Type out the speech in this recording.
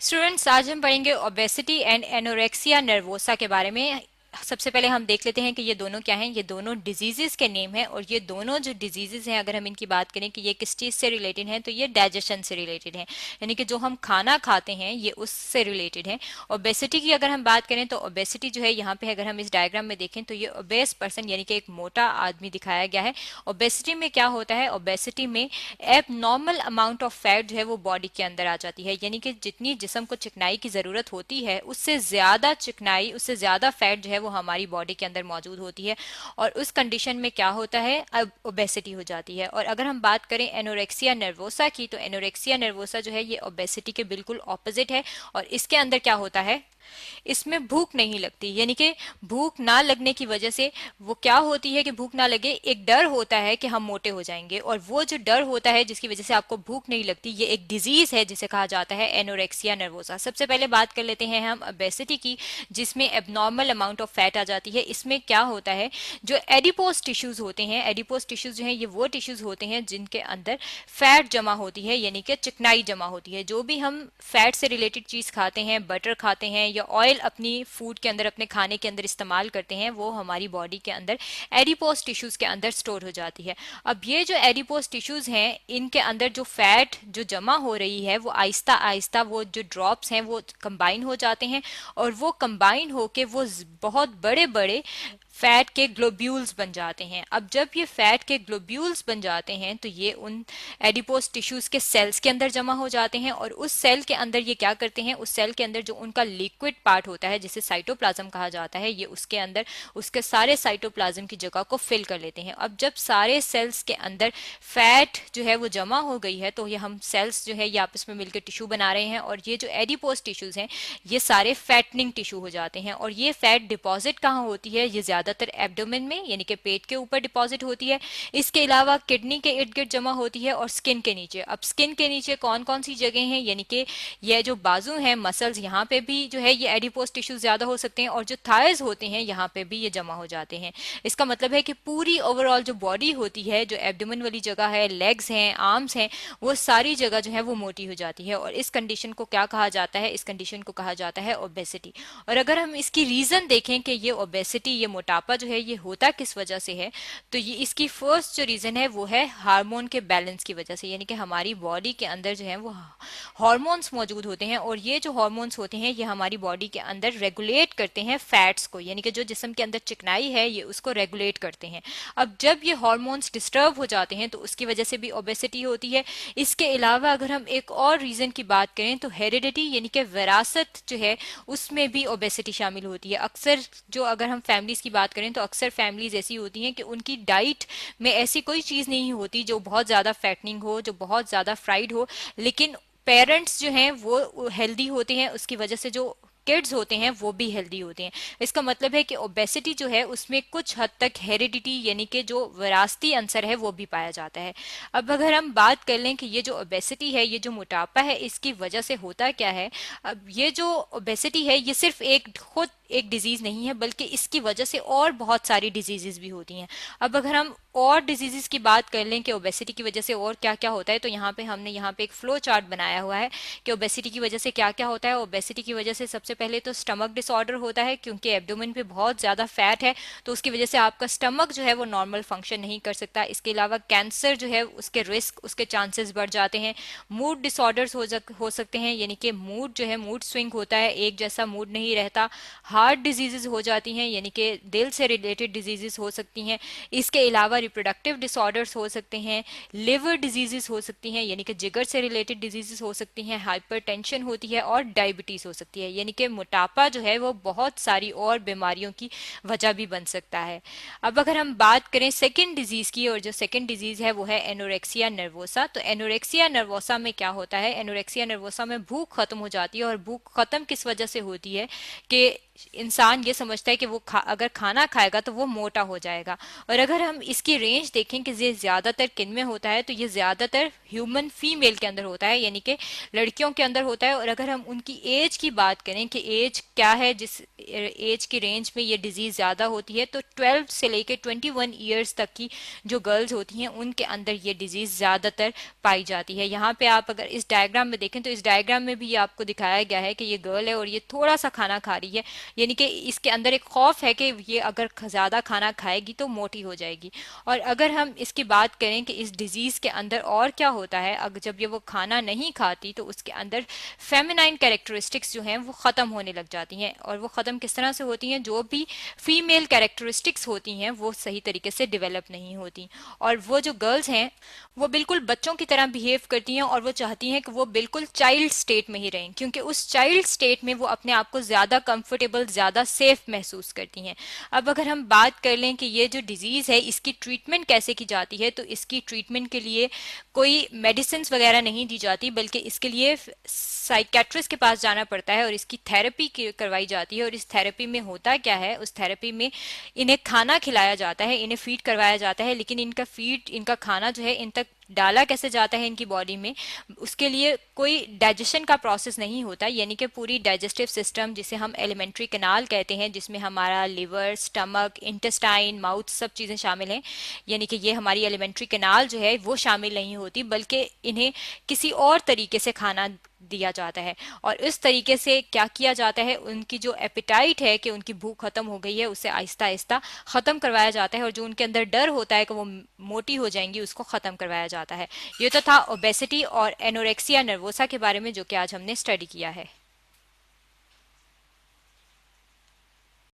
Students, आज हम पढ़ेंगे ओबेसिटी एंड एनोरेक्सिया नर्वोसा के बारे में। सबसे पहले हम देख लेते हैं कि ये दोनों क्या हैं। ये दोनों डिजीजेस के नेम हैं और ये दोनों जो डिजीजेस हैं, अगर हम इनकी बात करें कि ये किस चीज़ से रिलेटेड हैं, तो ये डाइजेशन से रिलेटेड हैं, यानी कि जो हम खाना खाते हैं ये उससे रिलेटेड है। ओबेसिटी की अगर हम बात करें तो ओबेसिटी जो है, यहाँ पे अगर हम इस डायग्राम में देखें तो ये ओबेस पर्सन यानी कि एक मोटा आदमी दिखाया गया है। ओबेसिटी में क्या होता है, ओबेसिटी में एब नॉर्मल अमाउंट ऑफ फैट जो है वो बॉडी के अंदर आ जाती है, यानी कि जितनी जिस्म को चिकनाई की जरूरत होती है उससे ज्यादा चिकनाई, उससे ज्यादा फैट जो है वो हमारी बॉडी के अंदर मौजूद होती है, और उस कंडीशन में क्या होता है, अब ओबेसिटी हो जाती है। और अगर हम बात करें एनोरेक्सिया नर्वोसा की, तो एनोरेक्सिया नर्वोसा जो है ये ओबेसिटी के बिल्कुल ऑपोजिट है। और इसके अंदर क्या होता है, इसमें भूख नहीं लगती, यानी कि भूख ना लगने की वजह से वो क्या होती है कि भूख ना लगे, एक डर होता है कि हम मोटे हो जाएंगे, और वो जो डर होता है जिसकी वजह से आपको भूख नहीं लगती, ये एक डिजीज है जिसे कहा जाता है एनोरेक्सिया नर्वोसा। सबसे पहले बात कर लेते हैं हम ओबेसिटी की, जिसमें एबनॉर्मल अमाउंट ऑफ फैट आ जाती है। इसमें क्या होता है, जो एडिपोज टिश्यूज होते हैं, एडिपोज टिश्यूज जो है ये वो टिश्यूज होते हैं जिनके अंदर फैट जमा होती है, यानी कि चिकनाई जमा होती है। जो भी हम फैट से रिलेटेड चीज खाते हैं, बटर खाते हैं या ऑयल अपनी फूड के अंदर, अपने खाने के अंदर इस्तेमाल करते हैं, वो हमारी बॉडी के अंदर एडिपोज टिश्यूज के अंदर स्टोर हो जाती है। अब ये जो एडिपोज टिश्यूज हैं, इनके अंदर जो फैट जो जमा हो रही है वो आहिस्ता आहिस्ता वो जो ड्रॉप्स हैं वो कंबाइन हो जाते हैं, और वो कंबाइन होके वो बहुत बड़े बड़े फैट के ग्लोब्यूल्स बन जाते हैं। अब जब ये फैट के ग्लोब्यूल्स बन जाते हैं तो ये उन एडिपोज टिश्यूज के सेल्स के अंदर जमा हो जाते हैं, और उस सेल के अंदर ये क्या करते हैं, उस सेल के अंदर जो उनका लिक्विड पार्ट होता है जिसे साइटोप्लाज्म कहा जाता है, ये उसके अंदर उसके सारे साइटोप्लाज्म की जगह को फिल कर लेते हैं। अब जब सारे सेल्स के अंदर फैट जो है वो जमा हो गई है, तो ये हम सेल्स जो है ये आपस में मिलकर टिश्यू बना रहे हैं, और ये जो एडिपोज टिश्यूज हैं ये सारे फैटनिंग टिश्यू हो जाते हैं। और ये फैट डिपॉजिट कहाँ होती है, ये ज्यादातर एब्डोमेन में यानी कि पेट के ऊपर डिपॉजिट होती है। इसके अलावा किडनी के इर्द गिर्द जमा होती है, और स्किन के नीचे। अब स्किन के नीचे कौन कौन सी जगह हैं, यानी कि ये जो बाजू हैं, मसल्स, यहाँ पे भी जो है ये एडिपोज टिश्यू ज्यादा हो सकते हैं, और जो थाइज होते हैं यहाँ पे भी ये जमा हो जाते हैं। इसका मतलब है कि पूरी ओवरऑल जो बॉडी होती है, जो एब्डोमेन वाली जगह है, लेग्स हैं, आर्म्स हैं, वो सारी जगह जो है वो मोटी हो जाती है। और इस कंडीशन को क्या कहा जाता है, इस कंडीशन को कहा जाता है ओबेसिटी। और अगर हम इसकी रीजन देखें कि ये ओबेसिटी, ये मोटापा जो है ये होता किस वजह से है, तो ये इसकी फर्स्ट जो रीजन है वो है हार्मोन के बैलेंस की वजह से, यानी कि हमारी बॉडी के अंदर जो है वो हार्मोन्स मौजूद होते हैं, और ये जो हार्मोन्स होते हैं ये हमारी बॉडी के अंदर रेगुलेट करते हैं फैट्स को, यानी कि जो जिस्म के अंदर चिकनाई है ये उसको रेगुलेट करते हैं। अब जब ये हार्मोन्स डिस्टर्ब हो जाते हैं तो उसकी वजह से भी ओबेसिटी होती है। इसके अलावा अगर हम एक और रीजन की बात करें तो हेरिडिटी यानी कि विरासत जो है उसमें भी ओबेसिटी शामिल होती है। अक्सर जो अगर हम फैमिलीज की बात करें तो अक्सर फैमिलीज ऐसी होती हैं कि उनकी डाइट में ऐसी कोई चीज नहीं होती जो बहुत ज्यादा फैटनिंग हो, जो बहुत ज्यादा फ्राइड हो, लेकिन पेरेंट्स जो हैं वो हेल्दी होते हैं, उसकी वजह से जो किड्स होते हैं वो भी हेल्दी होते हैं। इसका मतलब है कि ओबेसिटी जो है उसमें कुछ हद तक हेरिडिटी यानी कि जो विरासती अंसर है वो भी पाया जाता है। अब अगर हम बात कर लें कि ये जो ओबेसिटी है, ये जो मोटापा है, इसकी वजह से होता क्या है। अब ये जो ओबेसिटी है ये सिर्फ एक खुद एक डिजीज नहीं है, बल्कि इसकी वजह से और बहुत सारी डिजीजेस भी होती हैं। अब अगर हम और डिजीजेस की बात कर लें कि ओबेसिटी की वजह से और क्या क्या होता है, तो यहाँ पे हमने यहाँ पे एक फ्लो चार्ट बनाया हुआ है कि ओबेसिटी की वजह से क्या क्या होता है। ओबेसिटी की वजह से सबसे पहले तो स्टमक डिसऑर्डर होता है, क्योंकि एब्डोमेन पे बहुत ज्यादा फैट है तो उसकी वजह से आपका स्टमक जो है वो नॉर्मल फंक्शन नहीं कर सकता। इसके अलावा कैंसर जो है उसके रिस्क, उसके चांसेस बढ़ जाते हैं। मूड डिसऑर्डर्स हो सकते हैं, यानी कि मूड जो है, मूड स्विंग होता है, एक जैसा मूड नहीं रहता। हार्ट डिजीजेज हो जाती हैं, यानी कि दिल से रिलेटेड डिजीजेस हो सकती हैं। इसके अलावा रिप्रोडक्टिव डिसऑर्डर्स हो सकते हैं, लिवर डिजीजेस हो सकती हैं, यानी कि जिगर से रिलेटेड डिजीजेस हो सकती हैं, हाइपरटेंशन होती है, और डायबिटीज हो सकती है। यानी कि मोटापा जो है वो बहुत सारी और बीमारियों की वजह भी बन सकता है। अब अगर हम बात करें सेकेंड डिजीज की, और जो सेकेंड डिजीज है वो है एनोरेक्सिया नर्वोसा। तो एनोरेक्सिया नर्वोसा में क्या होता है, एनोरेक्सिया नर्वोसा में भूख खत्म हो जाती है, और भूख खत्म किस वजह से होती है कि इंसान ये समझता है कि वो अगर खाना खाएगा तो वो मोटा हो जाएगा। और अगर हम इसकी रेंज देखें कि ये ज्यादातर किन में होता है, तो ये ज्यादातर ह्यूमन फीमेल के अंदर होता है, यानी कि लड़कियों के अंदर होता है। और अगर हम उनकी एज की बात करें कि एज क्या है जिस एज की रेंज में ये डिजीज ज्यादा होती है, तो 12 से लेके 21 ईयर्स तक की जो गर्ल्स होती हैं उनके अंदर ये डिजीज ज्यादातर पाई जाती है। यहाँ पे आप अगर इस डायग्राम में देखें तो इस डायग्राम में भी आपको दिखाया गया है कि ये गर्ल है और ये थोड़ा सा खाना खा रही है, यानी कि इसके अंदर एक खौफ है कि ये अगर ज्यादा खाना खाएगी तो मोटी हो जाएगी। और अगर हम इसकी बात करें कि इस डिजीज के अंदर और क्या होता है, अगर जब ये वो खाना नहीं खाती तो उसके अंदर फेमिनाइन कैरेक्टरिस्टिक्स जो हैं वो खत्म होने लग जाती हैं। और वो खत्म किस तरह से होती हैं, जो भी फीमेल कैरेक्टरिस्टिक्स होती हैं वो सही तरीके से डेवलप नहीं होती। और वो जो गर्ल्स हैं वो बिल्कुल बच्चों की तरह बिहेव करती हैं और वो चाहती हैं कि वो बिल्कुल चाइल्ड स्टेट में ही रहें, क्योंकि उस चाइल्ड स्टेट में वो अपने आप को ज्यादा कंफर्टेबल, ज्यादा सेफ महसूस करती हैं। अब अगर हम बात कर लें कि ये जो डिजीज है इसकी ट्रीटमेंट कैसे की जाती है, तो इसकी ट्रीटमेंट के लिए कोई मेडिसिन वगैरह नहीं दी जाती, बल्कि इसके लिए साइकेट्रिस्ट के पास जाना पड़ता है और इसकी थेरेपी करवाई जाती है। और इस थेरेपी में होता क्या है, उस थेरेपी में इन्हें खाना खिलाया जाता है, इन्हें फीड करवाया जाता है, लेकिन इनका खाना जो है इन तक डाला कैसे जाता है इनकी बॉडी में, उसके लिए कोई डाइजेशन का प्रोसेस नहीं होता। यानी कि पूरी डाइजेस्टिव सिस्टम जिसे हम एलिमेंट्री कैनाल कहते हैं, जिसमें हमारा लिवर, स्टमक, इंटेस्टाइन, माउथ सब चीज़ें शामिल हैं, यानी कि ये हमारी एलिमेंट्री कैनाल जो है वो शामिल नहीं होती, बल्कि इन्हें किसी और तरीके से खाना दिया जाता है। और इस तरीके से क्या किया जाता है, उनकी जो एपिटाइट है कि उनकी भूख खत्म हो गई है उसे आहिस्ता आहिस्ता खत्म करवाया जाता है, और जो उनके अंदर डर होता है कि वो मोटी हो जाएंगी उसको खत्म करवाया जाता है। ये तो था ओबेसिटी और एनोरेक्सिया नर्वोसा के बारे में जो कि आज हमने स्टडी किया है।